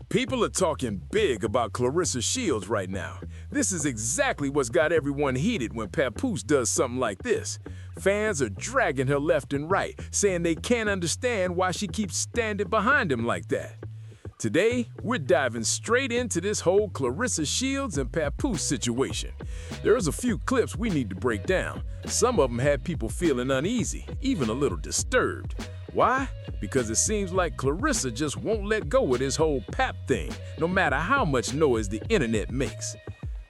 People are talking big about Claressa Shields right now. This is exactly what's got everyone heated when Papoose does something like this. Fans are dragging her left and right, saying they can't understand why she keeps standing behind him like that. Today, we're diving straight into this whole Claressa Shields and Papoose situation. There's a few clips we need to break down. Some of them had people feeling uneasy, even a little disturbed. Why? Because it seems like Claressa just won't let go of this whole Pap thing, no matter how much noise the internet makes.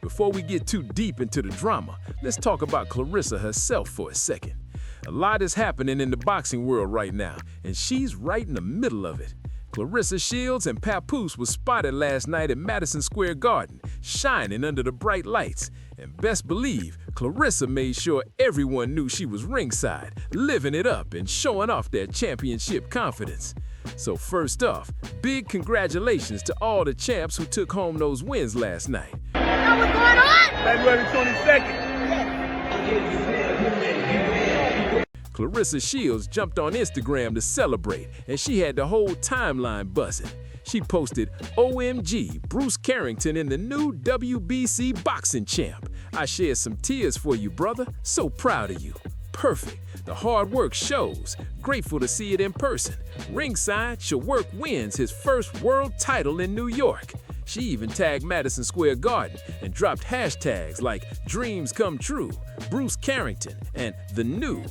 Before we get too deep into the drama, let's talk about Claressa herself for a second. A lot is happening in the boxing world right now, and she's right in the middle of it. Claressa Shields and Papoose was spotted last night at Madison Square Garden, shining under the bright lights. And best believe, Claressa made sure everyone knew she was ringside, living it up and showing off that championship confidence. So first off, big congratulations to all the champs who took home those wins last night. Know what's going on? February 22nd. Claressa Shields jumped on Instagram to celebrate, and she had the whole timeline buzzing. She posted, "OMG, Bruce Carrington in the new WBC boxing champ. I shed some tears for you, brother. So proud of you. Perfect. The hard work shows. Grateful to see it in person. Ringside, your work wins his first world title in New York." She even tagged Madison Square Garden and dropped hashtags like "Dreams Come True," "Bruce Carrington," and "The New."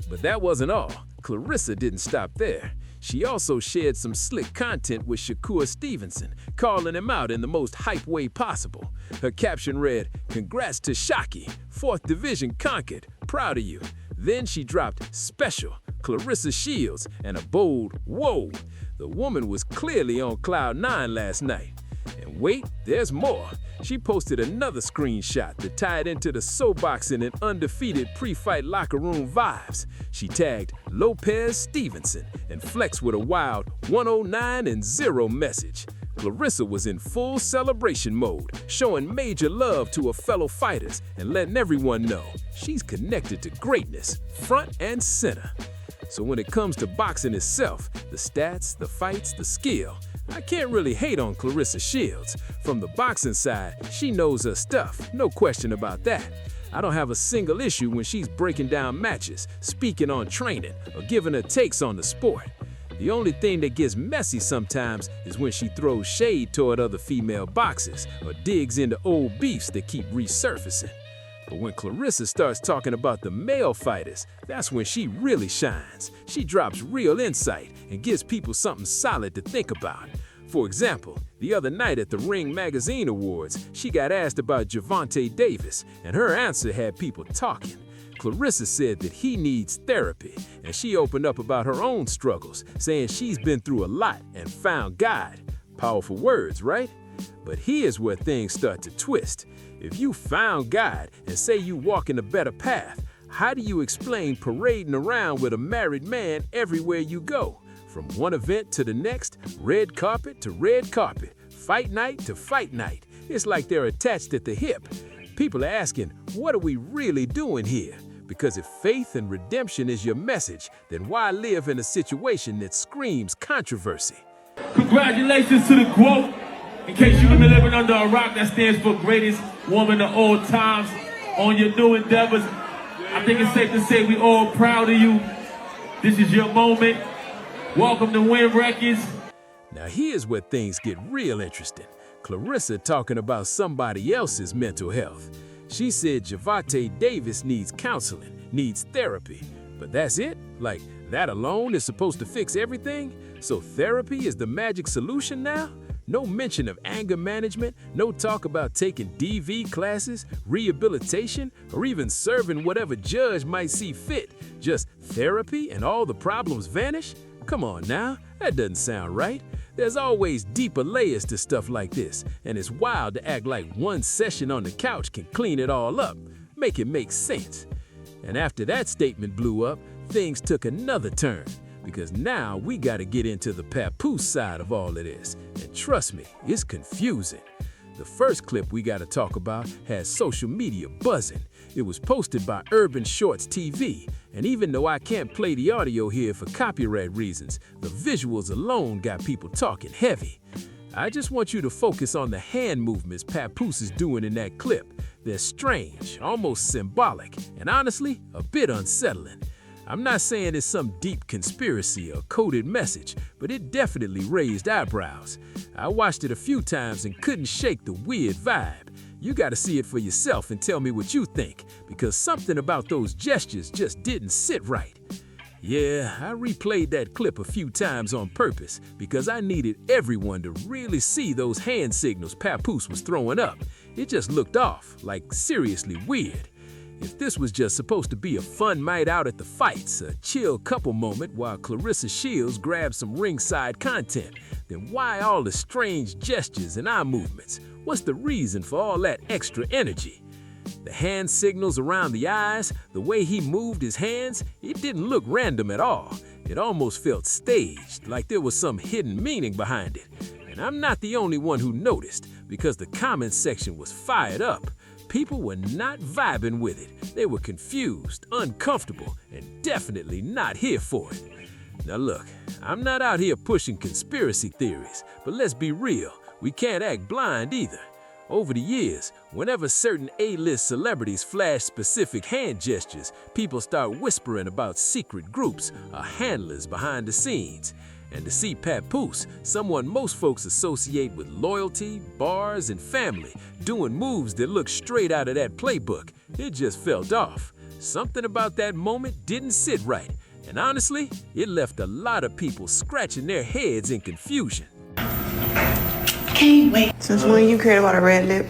But that wasn't all. Claressa didn't stop there. She also shared some slick content with Shakur Stevenson, calling him out in the most hype way possible. Her caption read, "Congrats to Shaki, 4th Division conquered, proud of you." Then she dropped "Special, Claressa Shields," and a bold "Whoa." The woman was clearly on cloud 9 last night. And wait, there's more. She posted another screenshot that tied into the SoBoxing and undefeated pre-fight locker room vibes. She tagged Lopez Stevenson and flexed with a wild 109 and 0 message. Claressa was in full celebration mode, showing major love to her fellow fighters and letting everyone know she's connected to greatness, front and center. So when it comes to boxing itself, the stats, the fights, the skill, I can't really hate on Claressa Shields. From the boxing side, she knows her stuff, no question about that. I don't have a single issue when she's breaking down matches, speaking on training, or giving her takes on the sport. The only thing that gets messy sometimes is when she throws shade toward other female boxers or digs into old beefs that keep resurfacing. But when Claressa starts talking about the male fighters, that's when she really shines. She drops real insight and gives people something solid to think about. For example, the other night at the Ring Magazine Awards, she got asked about Gervonta Davis, and her answer had people talking. Claressa said that he needs therapy, and she opened up about her own struggles, saying she's been through a lot and found God. Powerful words, right? But here's where things start to twist. If you found God and say you walk in a better path, how do you explain parading around with a married man everywhere you go? From one event to the next, red carpet to red carpet, fight night to fight night. It's like they're attached at the hip. People are asking, what are we really doing here? Because if faith and redemption is your message, then why live in a situation that screams controversy? Congratulations to the GOAT. In case you've been living under a rock, that stands for greatest woman of all times. On your new endeavors, I think it's safe to say we all proud of you. This is your moment. Welcome to Win Records. Now here's where things get real interesting. Claressa talking about somebody else's mental health. She said Gervonta Davis needs counseling, needs therapy. But that's it? Like, that alone is supposed to fix everything? So therapy is the magic solution now? No mention of anger management, no talk about taking DV classes, rehabilitation, or even serving whatever judge might see fit. Just therapy and all the problems vanish? Come on now, that doesn't sound right. There's always deeper layers to stuff like this, and it's wild to act like one session on the couch can clean it all up, make it make sense. And after that statement blew up, things took another turn. Because now we gotta get into the Papoose side of all of this. And trust me, it's confusing. The first clip we gotta talk about has social media buzzing. It was posted by Urban Shorts TV, and even though I can't play the audio here for copyright reasons, the visuals alone got people talking heavy. I just want you to focus on the hand movements Papoose is doing in that clip. They're strange, almost symbolic, and honestly, a bit unsettling. I'm not saying it's some deep conspiracy or coded message, but it definitely raised eyebrows. I watched it a few times and couldn't shake the weird vibe. You gotta see it for yourself and tell me what you think, because something about those gestures just didn't sit right. Yeah, I replayed that clip a few times on purpose because I needed everyone to really see those hand signals Papoose was throwing up. It just looked off, like seriously weird. If this was just supposed to be a fun night out at the fights, a chill couple moment while Claressa Shields grabbed some ringside content, then why all the strange gestures and eye movements? What's the reason for all that extra energy? The hand signals around the eyes, the way he moved his hands, it didn't look random at all. It almost felt staged, like there was some hidden meaning behind it. And I'm not the only one who noticed, because the comments section was fired up. People were not vibing with it. They were confused, uncomfortable, and definitely not here for it. Now look, I'm not out here pushing conspiracy theories, but let's be real, we can't act blind either. Over the years, whenever certain A-list celebrities flash specific hand gestures, people start whispering about secret groups or handlers behind the scenes. And to see Papoose, someone most folks associate with loyalty, bars, and family, doing moves that look straight out of that playbook, it just felt off. Something about that moment didn't sit right, and honestly, it left a lot of people scratching their heads in confusion. Can't wait. Since when you cared about a red lip?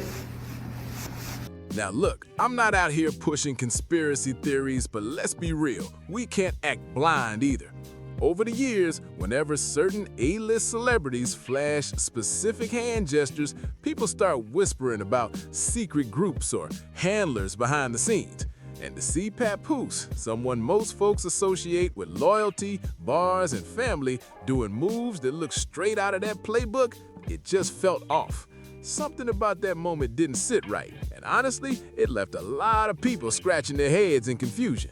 Now look, I'm not out here pushing conspiracy theories, but let's be real, we can't act blind either. Over the years, whenever certain A-list celebrities flash specific hand gestures, people start whispering about secret groups or handlers behind the scenes. And to see Papoose, someone most folks associate with loyalty, bars, and family, doing moves that look straight out of that playbook, it just felt off. Something about that moment didn't sit right, and honestly, it left a lot of people scratching their heads in confusion.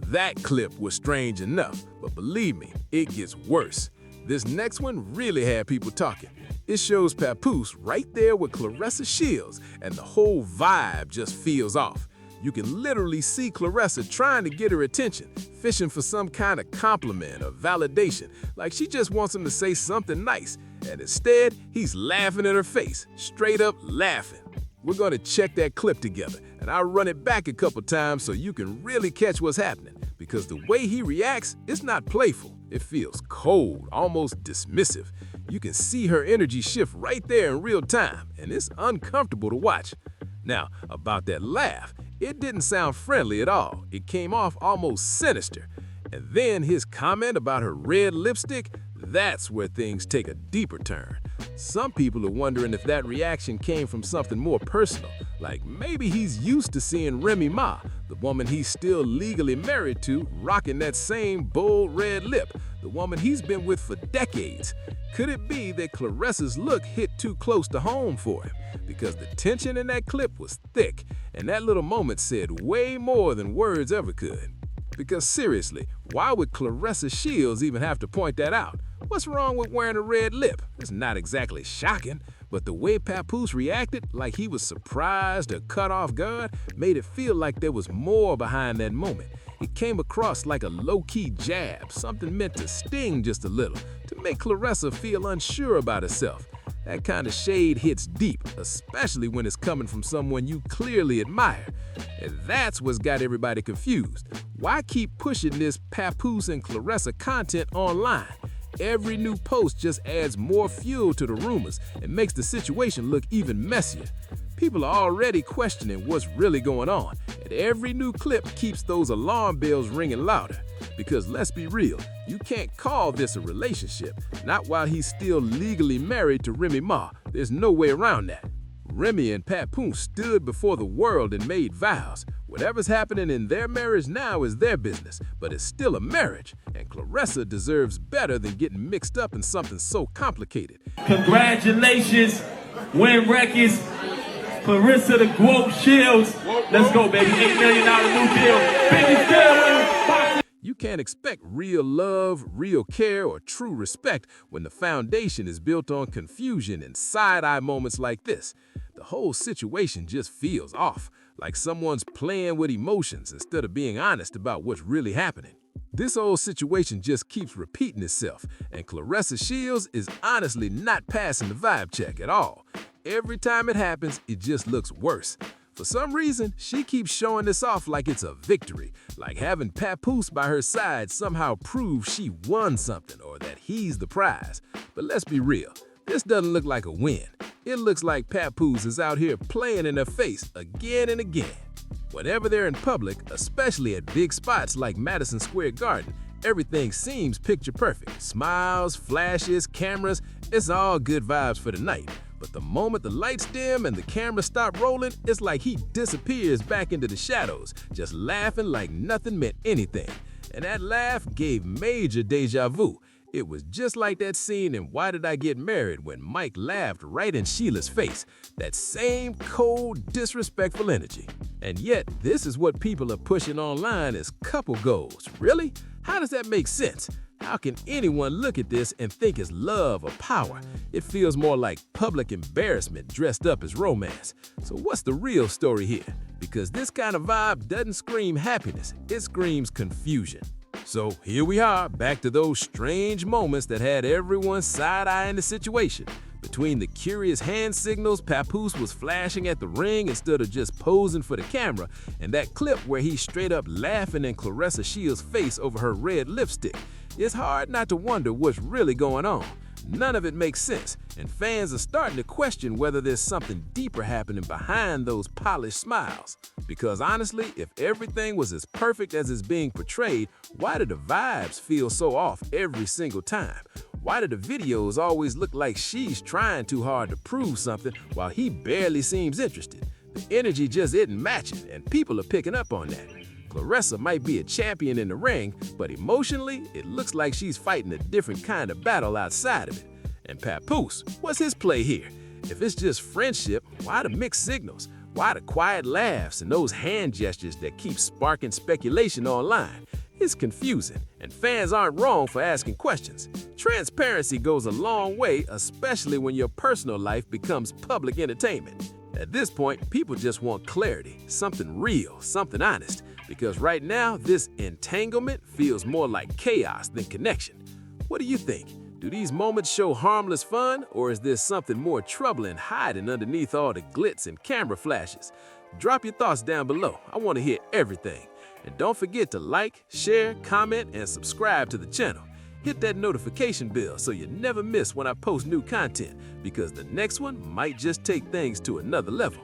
That clip was strange enough, but believe me, it gets worse. This next one really had people talking. It shows Papoose right there with Claressa Shields, and the whole vibe just feels off. You can literally see Claressa trying to get her attention, fishing for some kind of compliment or validation, like she just wants him to say something nice, and instead, he's laughing at her face, straight up laughing. We're gonna check that clip together, and I'll run it back a couple times so you can really catch what's happening, because the way he reacts, it's not playful. It feels cold, almost dismissive. You can see her energy shift right there in real time, and it's uncomfortable to watch. Now, about that laugh, it didn't sound friendly at all. It came off almost sinister. And then his comment about her red lipstick, that's where things take a deeper turn. Some people are wondering if that reaction came from something more personal, like maybe he's used to seeing Remy Ma, the woman he's still legally married to, rocking that same bold red lip, the woman he's been with for decades. Could it be that Claressa's look hit too close to home for him? Because the tension in that clip was thick, and that little moment said way more than words ever could. Because seriously, why would Claressa Shields even have to point that out? What's wrong with wearing a red lip? It's not exactly shocking, but the way Papoose reacted, like he was surprised or caught off guard, made it feel like there was more behind that moment. It came across like a low-key jab, something meant to sting just a little, to make Claressa feel unsure about herself. That kind of shade hits deep, especially when it's coming from someone you clearly admire. And that's what's got everybody confused. Why keep pushing this Papoose and Claressa content online? Every new post just adds more fuel to the rumors and makes the situation look even messier. People are already questioning what's really going on, and every new clip keeps those alarm bells ringing louder. Because let's be real, you can't call this a relationship, not while he's still legally married to Remy Ma. There's no way around that. Remy and Papoose stood before the world and made vows. Whatever's happening in their marriage now is their business, but it's still a marriage, and Claressa deserves better than getting mixed up in something so complicated. Congratulations, Win Records, Claressa the Quote Shields. Let's go, baby. $8 million new deal. Biggest deal in boxing. You can't expect real love, real care, or true respect when the foundation is built on confusion and side-eye moments like this. The whole situation just feels off, like someone's playing with emotions instead of being honest about what's really happening. This whole situation just keeps repeating itself, and Claressa Shields is honestly not passing the vibe check at all. Every time it happens, it just looks worse. For some reason, she keeps showing this off like it's a victory, like having Papoose by her side somehow proves she won something or that he's the prize. But let's be real, this doesn't look like a win. It looks like Papoose is out here playing in her face again and again. Whenever they're in public, especially at big spots like Madison Square Garden, everything seems picture perfect. Smiles, flashes, cameras, it's all good vibes for the night. But the moment the lights dim and the camera stop rolling, it's like he disappears back into the shadows, just laughing like nothing meant anything. And that laugh gave major deja vu. It was just like that scene in Why Did I Get Married when Mike laughed right in Sheila's face. That same cold, disrespectful energy. And yet, this is what people are pushing online as couple goals. Really? How does that make sense? How can anyone look at this and think it's love or power? It feels more like public embarrassment dressed up as romance. So what's the real story here? Because this kind of vibe doesn't scream happiness, it screams confusion. So here we are, back to those strange moments that had everyone side-eyeing the situation. Between the curious hand signals Papoose was flashing at the ring instead of just posing for the camera, and that clip where he's straight up laughing in Claressa Shields' face over her red lipstick, it's hard not to wonder what's really going on. None of it makes sense, and fans are starting to question whether there's something deeper happening behind those polished smiles. Because honestly, if everything was as perfect as it's being portrayed, why do the vibes feel so off every single time? Why do the videos always look like she's trying too hard to prove something while he barely seems interested? The energy just isn't matching, and people are picking up on that. Claressa might be a champion in the ring, but emotionally, it looks like she's fighting a different kind of battle outside of it. And Papoose, what's his play here? If it's just friendship, why the mixed signals? Why the quiet laughs and those hand gestures that keep sparking speculation online? It's confusing, and fans aren't wrong for asking questions. Transparency goes a long way, especially when your personal life becomes public entertainment. At this point, people just want clarity, something real, something honest. Because right now, this entanglement feels more like chaos than connection. What do you think? Do these moments show harmless fun, or is there something more troubling hiding underneath all the glitz and camera flashes? Drop your thoughts down below. I want to hear everything. And don't forget to like, share, comment, and subscribe to the channel. Hit that notification bell so you never miss when I post new content, because the next one might just take things to another level.